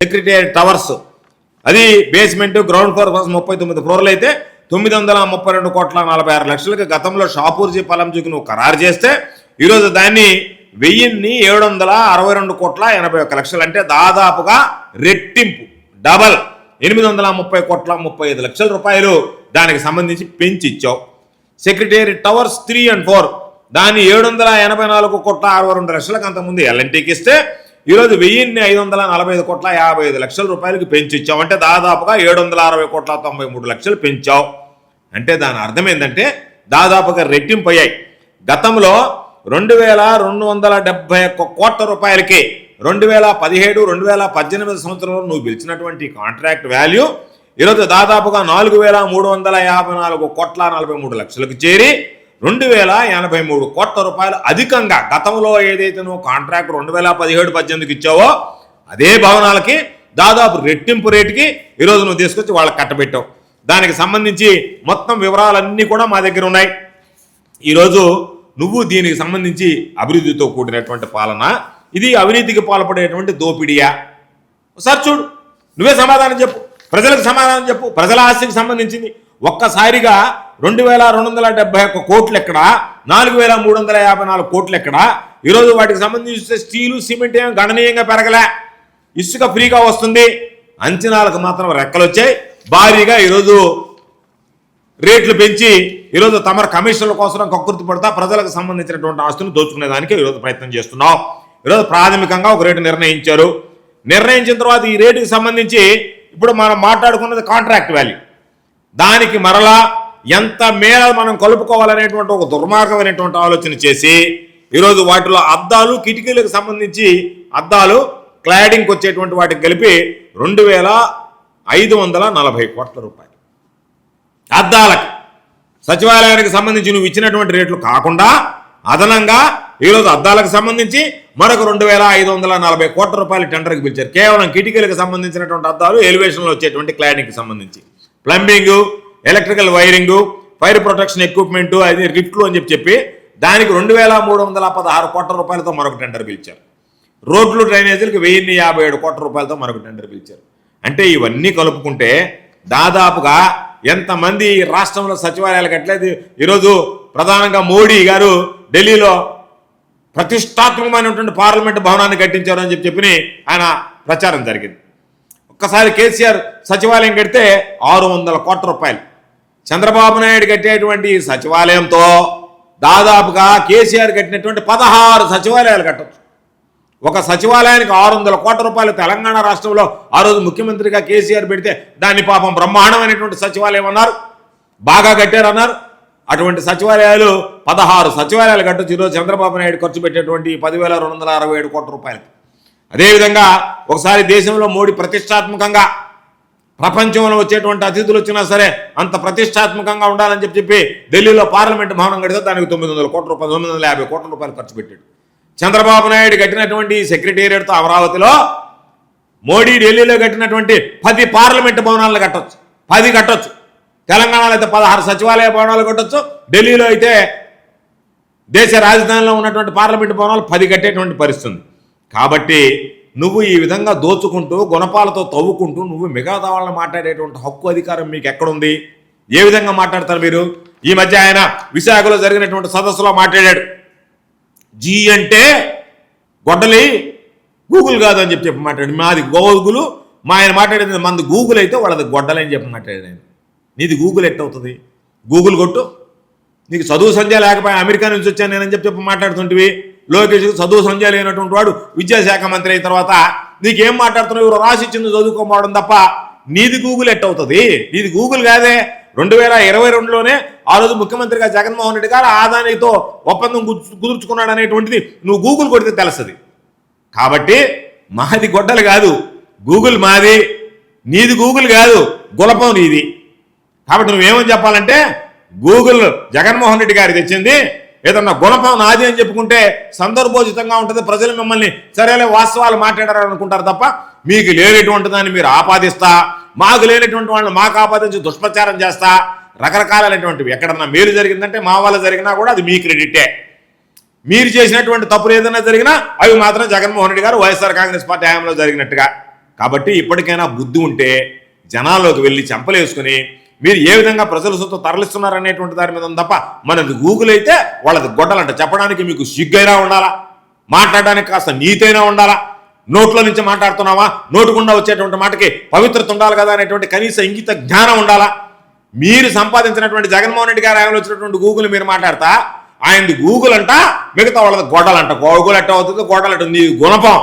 Secretariat towers అది basement ground floor కోసం 39 ఫ్లోర్లు అయితే 932,46,00,000 గతంలో షాపూర్జీ పలంజీకి నువ్వు ఖరారు చేస్తే ఈరోజు దాన్ని 1,762,81,00,000 అంటే దాదాపుగా రెట్టింపు డబల్ 830,35,00,000 దానికి సంబంధించి పెంచి ఇచ్చావు. సెక్రటేరియట్ టవర్స్ 3 and 4 దాన్ని 784,62,00,000 అంతకుముందు ఎల్ఎన్టీకి ఇస్తే ఈరోజు 1,545,55,00,000 పెంచి ఇచ్చావు. అంటే దాదాపుగా 760,93,00,000 పెంచావు. అంటే దాని అర్థం ఏంటంటే దాదాపుగా రెట్టింపు అయ్యాయి. గతంలో 2,271 కోట్ల రూపాయలకి 2017-2018 సంవత్సరంలో నువ్వు పిలిచినటువంటి కాంట్రాక్ట్ వాల్యూ ఈరోజు దాదాపుగా 4,354,43,00,000 చేరి 2,083 కోట్ల రూపాయలు అధికంగా గతంలో ఏదైతే నువ్వు కాంట్రాక్ట్ 2017-18 ఇచ్చావో అదే భవనాలకి దాదాపు రెట్టింపు రేటుకి ఈరోజు నువ్వు తీసుకొచ్చి వాళ్ళకి కట్టబెట్టావు. దానికి సంబంధించి మొత్తం వివరాలన్నీ కూడా మా దగ్గర ఉన్నాయి. ఈరోజు నువ్వు దీనికి సంబంధించి అభివృద్ధితో కూడినటువంటి పాలన, ఇది అవినీతికి పాల్పడేటువంటి దోపిడియా? ఒకసారి చూడు, నువ్వే సమాధానం చెప్పు, ప్రజలకు సమాధానం చెప్పు. ప్రజల ఆస్తికి సంబంధించింది ఒక్కసారిగా 2,271 కోట్లు ఎక్కడ, 4,354 కోట్లు ఎక్కడ? ఈరోజు వాటికి సంబంధించి స్టీలు సిమెంట్ ఏం గణనీయంగా పెరగలే, ఇసుక ఫ్రీగా వస్తుంది, అంచనాలకు మాత్రం రెక్కలు వచ్చాయి. భారీగా ఈరోజు రేట్లు పెంచి ఈరోజు తమ కమిషన్ల కోసం కక్కుర్తి పడతా ప్రజలకు సంబంధించినటువంటి ఆస్తులు దోచుకునేదానికి ఈరోజు ప్రయత్నం చేస్తున్నాం. ఈరోజు ప్రాథమికంగా ఒక రేటు నిర్ణయించారు. నిర్ణయించిన తర్వాత ఈ రేటుకి సంబంధించి ఇప్పుడు మనం మాట్లాడుకున్నది కాంట్రాక్ట్ వాల్యూ, దానికి మరలా ఎంత మేర మనం కలుపుకోవాలనేటువంటి ఒక దుర్మార్గమైనటువంటి ఆలోచన చేసి ఈరోజు వాటిలో అద్దాలు కిటికీలకు సంబంధించి అద్దాలు క్లాడింగ్కి వచ్చేటువంటి వాటికి కలిపి 2,540 కోట్ల రూపాయలు అద్దాలకి సచివాలయానికి సంబంధించి నువ్వు ఇచ్చినటువంటి రేట్లు కాకుండా అదనంగా ఈరోజు అద్దాలకు సంబంధించి మరొక 2,540 కోట్ల రూపాయలు టెండర్కి పిలిచారు. కేవలం కిటికీలకు సంబంధించినటువంటి అద్దాలు, ఎలివేషన్లో వచ్చేటువంటి క్లాడింగ్కి సంబంధించి plumbing, electrical wiring, fire protection equipment, అది రిఫ్ట్లు అని చెప్పి దానికి 2,316 కోట్ల రూపాయలతో మరొక టెండర్ పిలిచారు. రోడ్లు డ్రైనేజీలకు 1,057 కోట్ల రూపాయలతో మరొక టెండర్ పిలిచారు. అంటే ఇవన్నీ కలుపుకుంటే దాదాపుగా ఎంతమంది రాష్ట్రంలో సచివాలయాలు కట్టలేదు. ఈరోజు ప్రధానంగా మోడీ గారు ఢిల్లీలో ప్రతిష్టాత్మకమైనటువంటి పార్లమెంటు భవనాన్ని కట్టించారు అని చెప్పి ఆయన ప్రచారం జరిగింది. ఒక్కసారి కేసీఆర్ సచివాలయం కడితే 600 కోట్ల రూపాయలు, చంద్రబాబు నాయుడు కట్టేటువంటి సచివాలయంతో దాదాపుగా కేసీఆర్ కట్టినటువంటి 16 సచివాలయాలు కట్టచ్చు. ఒక సచివాలయానికి 600 కోట్ల రూపాయలు తెలంగాణ రాష్ట్రంలో ఆ రోజు ముఖ్యమంత్రిగా కేసీఆర్ పెడితే దాన్ని పాపం బ్రహ్మాండమైనటువంటి సచివాలయం అన్నారు, బాగా కట్టారన్నారు. అటువంటి సచివాలయాలు 16 సచివాలయాలు కట్టొచ్చు. ఈరోజు చంద్రబాబు నాయుడు ఖర్చు పెట్టేటువంటి 10,267 కోట్ల రూపాయలకి. అదేవిధంగా ఒకసారి దేశంలో మోడీ ప్రతిష్టాత్మకంగా ప్రపంచంలో వచ్చేటువంటి అతిథులు వచ్చినా సరే అంత ప్రతిష్టాత్మకంగా ఉండాలని చెప్పి ఢిల్లీలో పార్లమెంటు భవనం కడితే దానికి 900 కోట్ల రూపాయలు 950 కోట్ల రూపాయలు ఖర్చు పెట్టాడు. చంద్రబాబు నాయుడు కట్టినటువంటి సెక్రటేరియట్తో అమరావతిలో మోడీ ఢిల్లీలో కట్టినటువంటి 10 పార్లమెంటు భవనాలను కట్టొచ్చు, 10 కట్టొచ్చు. తెలంగాణలో అయితే 16 సచివాలయ భవనాలు కట్టొచ్చు. ఢిల్లీలో అయితే దేశ రాజధానిలో ఉన్నటువంటి పార్లమెంటు భవనాలు 10 కట్టేటువంటి పరిస్థితి. కాబట్టి నువ్వు ఈ విధంగా దోచుకుంటూ గుణపాలతో తవ్వుకుంటూ నువ్వు మిగతా వాళ్ళని మాట్లాడేటువంటి హక్కు అధికారం మీకు ఎక్కడుంది? ఏ విధంగా మాట్లాడతారు మీరు? ఈ మధ్య ఆయన విశాఖలో జరిగినటువంటి సదస్సులో మాట్లాడాడు. జీ అంటే గొడ్డలి, గూగుల్ కాదు అని చెప్పి మాట్లాడు. మాది గూగుల్, మా ఆయన మాట్లాడేది మనది గూగుల్ అయితే వాళ్ళది గొడ్డలి అని చెప్పి మాట్లాడాడు ఆయన. నీది గూగుల్ ఎట్టవుతుంది? గూగుల్ కొట్టు. నీకు చదువు సంధ్య లేకపోయి అమెరికా నుంచి వచ్చాను నేనని చెప్పి మాట్లాడుతుంటివి. లోకేష్ చదువు సంధ్య లేనటువంటి వాడు విద్యాశాఖ మంత్రి అయిన తర్వాత నీకేం మాట్లాడుతున్నావు? ఎవరు రాసిచ్చింది చదువుకోమవడం తప్ప నీది గూగుల్ ఎట్టవుతుంది? నీది గూగుల్ కాదే. 2022లోనే ఆ రోజు ముఖ్యమంత్రిగా జగన్మోహన్ రెడ్డి గారు ఆదానితో ఒప్పందం కుదుర్చుకున్నాడు అనేటువంటిది నువ్వు గూగుల్ కొడితే తెలుస్తుంది. కాబట్టి మాది గొడ్డలు కాదు, గూగుల్ మాది, నీది గూగుల్ కాదు, గులపం నీది. కాబట్టి నువ్వేమని చెప్పాలంటే గూగుల్ జగన్మోహన్ రెడ్డి గారికి తెచ్చింది, ఏదన్నా గుణపం నాది అని చెప్పుకుంటే సందర్భోచితంగా ఉంటుంది. ప్రజలు మిమ్మల్ని సరేలే వాస్తవాలు మాట్లాడారు అనుకుంటారు తప్ప మీకు లేనటువంటి దాన్ని మీరు ఆపాదిస్తా, మాకు లేనటువంటి వాళ్ళని మాకు ఆపాదించి దుష్ప్రచారం చేస్తా, రకరకాలైనటువంటివి. ఎక్కడన్నా మేలు జరిగిందంటే మా వల్ల జరిగినా కూడా అది మీ క్రెడిటే. మీరు చేసినటువంటి తప్పులు ఏదైనా జరిగినా అవి మాత్రం జగన్మోహన్ రెడ్డి గారు వైఎస్ఆర్ కాంగ్రెస్ పార్టీ హయాంలో జరిగినట్టుగా. కాబట్టి ఇప్పటికైనా బుద్ధి ఉంటే జనాల్లోకి వెళ్ళి చెంపలేసుకుని మీరు ఏ విధంగా ప్రజల సొత్తు తరలిస్తున్నారనేటువంటి దాని మీద తప్ప మనది గూగుల్ అయితే వాళ్ళది గొడ్డలంట. చెప్పడానికి మీకు సిగ్గైనా ఉండాలా, మాట్లాడడానికి కాస్త నీతైనా ఉండాలా. నోట్లో నుంచి మాట్లాడుతున్నావా, నోటుకుండా వచ్చేటువంటి మాటకి పవిత్రత ఉండాలి కదా అనేటువంటి కనీస ఇంగిత జ్ఞానం ఉండాలా. మీరు సంపాదించినటువంటి జగన్మోహన్ రెడ్డి గారు ఆయన వచ్చినటువంటి గూగుల్ మీరు మాట్లాడతా ఆయనది గూగుల్ అంట, మిగతా వాళ్ళది గొడ్డలంట. గూగుల్ ఎట్ట అవుతుంది, గొడ్డలంట నీ గుణపం.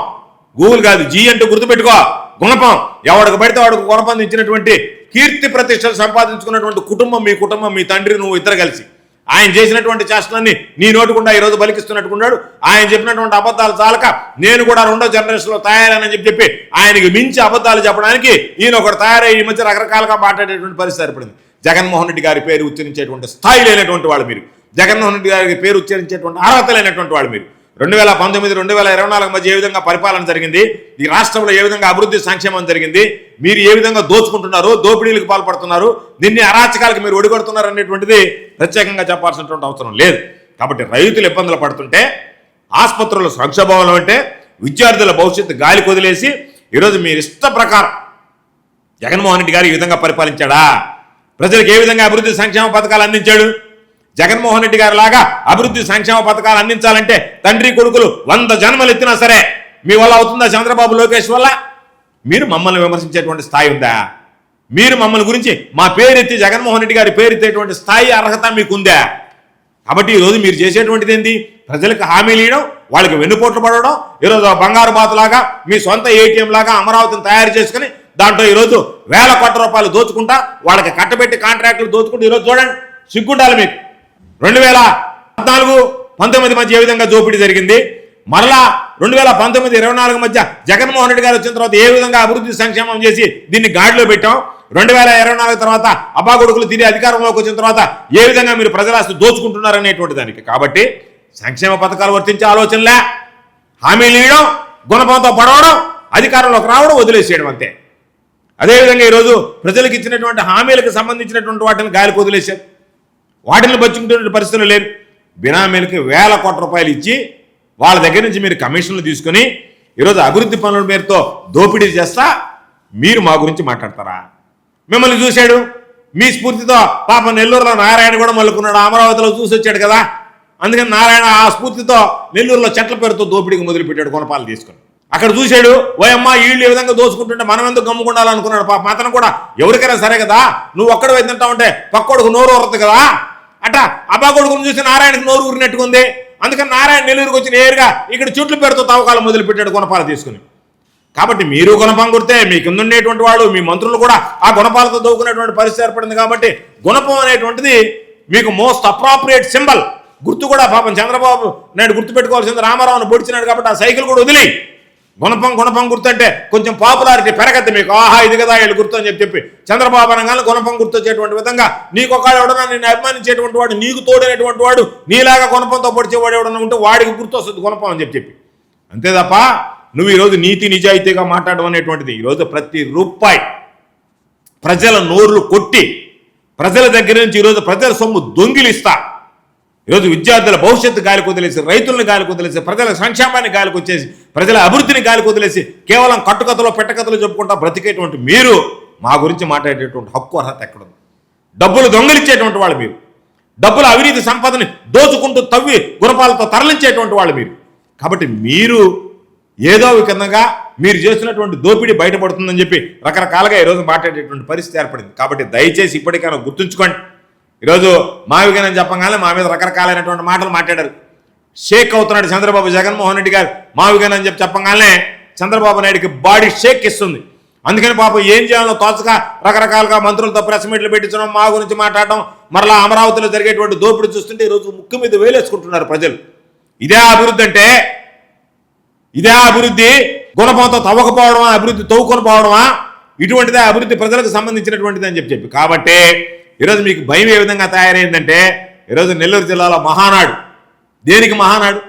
గూగుల్ కాదు, జీ అంటూ గుర్తుపెట్టుకో, గుణపం. ఎవడికి పడితే వాడికి గుణపం ఇచ్చినటువంటి కీర్తి ప్రతిష్టలు సంపాదించుకున్నటువంటి కుటుంబం మీ కుటుంబం, మీ తండ్రి నువ్వు ఇద్దరు కలిసి ఆయన చేసినటువంటి చేష్టలన్నీ నీ నోటుకుండా ఈరోజు బలికిస్తున్నట్టుకున్నాడు. ఆయన చెప్పినటువంటి అబద్ధాలు చాలక నేను కూడా 2వ జనరేషన్లో తయారైనని చెప్పి ఆయనకి మించి అబద్ధాలు చెప్పడానికి ఈయన ఒకటి తయారై ఈ మధ్య రకరకాలుగా మాట్లాడేటువంటి పరిస్థితి ఏర్పడింది. జగన్మోహన్ రెడ్డి గారి పేరు ఉచ్చరించేటువంటి స్థాయి లేనటువంటి వాళ్ళు మీరు, జగన్మోహన్ రెడ్డి గారికి పేరు ఉచ్చరించేటువంటి అర్హత లేనటువంటి వాళ్ళు మీరు. 2019, 2024 మధ్య ఏ విధంగా పరిపాలన జరిగింది, ఈ రాష్ట్రంలో ఏ విధంగా అభివృద్ధి సంక్షేమం జరిగింది, మీరు ఏ విధంగా దోచుకుంటున్నారు, దోపిడీలకు పాల్పడుతున్నారు, దీన్ని అరాచకాలకు మీరు ఒడిగొడుతున్నారు అనేటువంటిది ప్రత్యేకంగా చెప్పాల్సినటువంటి అవసరం లేదు. కాబట్టి రైతులు ఇబ్బందులు పడుతుంటే, ఆసుపత్రుల సంక్షోభంలో అంటే, విద్యార్థుల భవిష్యత్తు గాలి కొదిలేసి ఈరోజు మీరు ఇష్ట ప్రకారం జగన్మోహన్ రెడ్డి గారు ఈ విధంగా పరిపాలించాడా? ప్రజలకు ఏ విధంగా అభివృద్ధి సంక్షేమ పథకాలు అందించాడు? జగన్మోహన్ రెడ్డి గారి లాగా అభివృద్ధి సంక్షేమ పథకాలు అందించాలంటే తండ్రి కొడుకులు 100 జన్మలు ఎత్తినా సరే మీ వల్ల అవుతుందా? చంద్రబాబు లోకేష్ వల్ల? మీరు మమ్మల్ని విమర్శించేటువంటి స్థాయి ఉందా? మీరు మమ్మల్ని గురించి మా పేరెత్తి జగన్మోహన్ రెడ్డి గారి పేరెత్తేటువంటి స్థాయి అర్హత మీకుందా? కాబట్టి ఈరోజు మీరు చేసేటువంటిది ఏంటి? ప్రజలకు హామీలు ఇవ్వడం, వాళ్ళకి వెన్నుపోట్లు పడడం, ఈరోజు బంగారు బాతులాగా మీ సొంత ఏటీఎం లాగా అమరావతిని తయారు చేసుకుని దాంట్లో ఈరోజు వేల కోట్ల రూపాయలు దోచుకుంటా వాళ్ళకి కట్టబెట్టి కాంట్రాక్టులు దోచుకుంటూ ఈరోజు చూడండి, సిగ్గుండాలి మీకు. 2014-19 మధ్య ఏ విధంగా దోపిడీ జరిగింది, మరలా 2019-24 మధ్య జగన్మోహన్ రెడ్డి గారు వచ్చిన తర్వాత ఏ విధంగా అభివృద్ధి సంక్షేమం చేసి దీన్ని గాడిలో పెట్టాం, 2024 తర్వాత అబ్బాగొడుకులు తిరిగి అధికారంలోకి వచ్చిన తర్వాత ఏ విధంగా మీరు ప్రజలాస్తి దోచుకుంటున్నారు అనేటువంటి దానికి. కాబట్టి సంక్షేమ పథకాలు వర్తించే ఆలోచనలే, హామీలు ఇవ్వడం, గుణపంతో పడవడం, అధికారంలోకి రావడం, వదిలేసేయడం అంతే. అదేవిధంగా ఈరోజు ప్రజలకు ఇచ్చినటువంటి హామీలకు సంబంధించినటువంటి వాటిని గాలికి వదిలేశారు, వాటిని బచ్చుకుంటున్న పరిస్థితులు లేరు. బినామీలకి వేల కోట్ల రూపాయలు ఇచ్చి వాళ్ళ దగ్గర నుంచి మీరు కమిషన్లు తీసుకుని ఈరోజు అభివృద్ధి పనుల పేరుతో దోపిడీ చేస్తా మీరు మా గురించి మాట్లాడతారా? మిమ్మల్ని చూశాడు, మీ స్ఫూర్తితో పాప నెల్లూరులో నారాయణ కూడా మలుకున్నాడు, అమరావతిలో చూసి వచ్చాడు కదా, అందుకని నారాయణ ఆ స్ఫూర్తితో నెల్లూరులో చెట్ల పేరుతో దోపిడీకి మొదలుపెట్టాడు కొనపాలు తీసుకుని. అక్కడ చూశాడు, ఓయమ్మ వీళ్ళు ఏ విధంగా దోచుకుంటుంటే మనం ఎందుకు గమ్ముకుండాలనుకున్నాడు. పాప అతను కూడా ఎవరికైనా సరే కదా, నువ్వు ఒక్కడ వెళ్తుంటా ఉంటే పక్కోడుకు నోరు ఊరదు కదా, అట్ట అబ్బా కొడుకును చూసి నారాయణకి నోరు ఊరినట్టుకుంది. అందుకని నారాయణ నెల్లూరుకు వచ్చి నేరుగా ఇక్కడ చుట్ల పేరుతో తవ్వకాలు మొదలుపెట్టాడు గుణపాలు తీసుకుని. కాబట్టి మీరు గుణపం కొడితే మీ కింద ఉండేటువంటి వాడు, మీ మంత్రులు కూడా ఆ గుణపాలతో దోకునేటువంటి పరిస్థితి ఏర్పడింది. కాబట్టి గుణపం అనేటువంటిది మీకు మోస్ట్ అప్రాప్రియేట్ సింబల్, గుర్తు కూడా. పాపం చంద్రబాబు నాయుడు గుర్తుపెట్టుకోవాల్సింది రామారావును పొడిచినాడు కాబట్టి ఆ సైకిల్ కూడా వదిలి గుణపం గుర్తు అంటే కొంచెం పాపులారిటీ పెరగద్ది మీకు. ఆహా ఇది కదా వీళ్ళు గుర్తు అని చెప్పి చంద్రబాబు అనగానే గుణపం గుర్తొచ్చేటువంటి విధంగా నీకు ఒక ఎవడన్నా నిన్ను అభిమానించేటువంటి వాడు, నీకు తోడైనటువంటి వాడు, నీలాగా గుణపంతో పొడిచేవాడు ఎవడన్నా ఉంటే వాడికి గుర్తు వస్తుంది గుణపం అని చెప్పి. అంతే తప్ప నువ్వు ఈరోజు నీతి నిజాయితీగా మాట్లాడడం అనేటువంటిది ఈరోజు ప్రతి రూపాయి ప్రజల నోర్లు కొట్టి ప్రజల దగ్గర నుంచి ఈరోజు ప్రజల సొమ్ము దొంగిలిస్తా ఈరోజు విద్యార్థుల భవిష్యత్తు గాలికి వదిలేసి, రైతులను గాలికి వదిలేసి, ప్రజల సంక్షేమాన్ని గాలికి వచ్చేసి, ప్రజల అభివృద్ధిని గాలికి వదిలేసి కేవలం కట్టుకథలు పెట్టకథలు చెప్పుకుంటా బ్రతికేటువంటి మీరు మా గురించి మాట్లాడేటువంటి హక్కు అర్హత ఎక్కడుంది? డబ్బులు దొంగిలించేటువంటి వాళ్ళు మీరు, డబ్బుల అవినీతి సంపదని దోచుకుంటూ తవ్వి గుణపాలతో తరలించేటువంటి వాళ్ళు మీరు. కాబట్టి మీరు ఏదో విధంగా మీరు చేస్తున్నటువంటి దోపిడీ బయటపడుతుందని చెప్పి రకరకాలుగా ఈరోజు మాట్లాడేటువంటి పరిస్థితి ఏర్పడింది. కాబట్టి దయచేసి ఇప్పటికైనా గుర్తుంచుకోండి. ఈరోజు మావిగానని చెప్పగానే మా మీద రకరకాలైనటువంటి మాటలు మాట్లాడారు. షేక్ అవుతున్నాడు చంద్రబాబు, జగన్మోహన్ రెడ్డి గారు మావిగానని చెప్పగానే చంద్రబాబు నాయుడికి బాడీ షేక్ ఇస్తుంది. అందుకని పాపం ఏం చేయాలో తోచక రకరకాలుగా మంత్రులతో ప్రెస్ మీట్లు పెట్టించడం, మా గురించి మాట్లాడడం, మరలా అమరావతిలో జరిగేటువంటి దోపిడీ చూస్తుంటే ఈరోజు ముక్కు మీద వేలేసుకుంటున్నారు ప్రజలు. ఇదే అభివృద్ధి అంటే? ఇదే అభివృద్ధి? గుణపంతో తవ్వకపోవడమా, అభివృద్ధి తవ్వుకొని పోవడమా? ఇటువంటిదే అభివృద్ధి ప్రజలకు సంబంధించినటువంటిది అని చెప్పి. కాబట్టి ఈరోజు మీకు భయం ఏ విధంగా తయారైందంటే, ఈరోజు నెల్లూరు జిల్లాలో మహానాడు. దేనికి మహానాడు?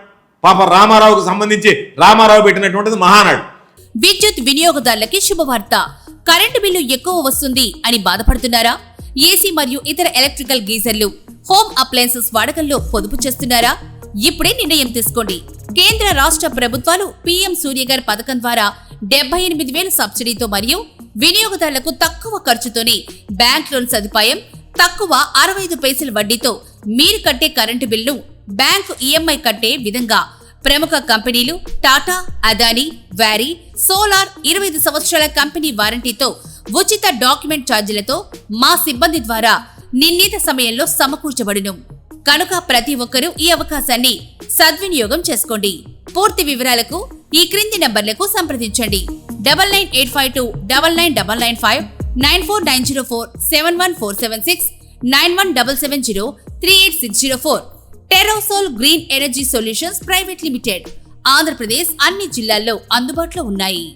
పాప రామారావుకు సంబంధించి రామారావు పెట్టినటువంటిది మహానాడు. విద్యుత్ వినియోగదారులకి శుభవార్త. కరెంటు బిల్లు ఎక్కువ వస్తుంది అని బాధపడుతున్నారా? ఏసీ మరియు ఇతర ఎలక్ట్రికల్ గీజర్లు, హోమ్ అప్లయన్సెస్ వాడకంలో పొదుపు చేస్తున్నారా? ఇప్పుడే నిర్ణయం తీసుకోండి. కేంద్ర రాష్ట్ర ప్రభుత్వాలు పీఎం సూర్యగర్ పథకం ద్వారా 78,000 సబ్సిడీతో మరియు వినియోగదారులకు తక్కువ ఖర్చుతోనే బ్యాంక్ లోన్ సదుపాయం, తక్కువ 65 పైసల వడ్డీతో మీరు కట్టే కరెంటు బిల్లు బ్యాంకు ఈఎంఐ కట్టే విధంగా ప్రముఖ కంపెనీలు టాటా, అదానీ, వారీ, సోలార్ 25 సంవత్సరాల కంపెనీ వారంటీతో ఉచిత డాక్యుమెంట్ ఛార్జీలతో మా సిబ్బంది ద్వారా నిర్ణీత సమయంలో సమకూర్చబడును. కనుక ప్రతి ఒక్కరూ ఈ అవకాశాన్ని సద్వినియోగం చేసుకోండి. పూర్తి వివరాలకు ఈ క్రింది నంబర్లకు సంప్రదించండి. 9985299995, 9490471476, 9177038604. టెరోసోల్ green energy solutions private limited, Andhra Pradesh అన్ని జిల్లాల్లో అందుబాటులో ఉన్నాయి.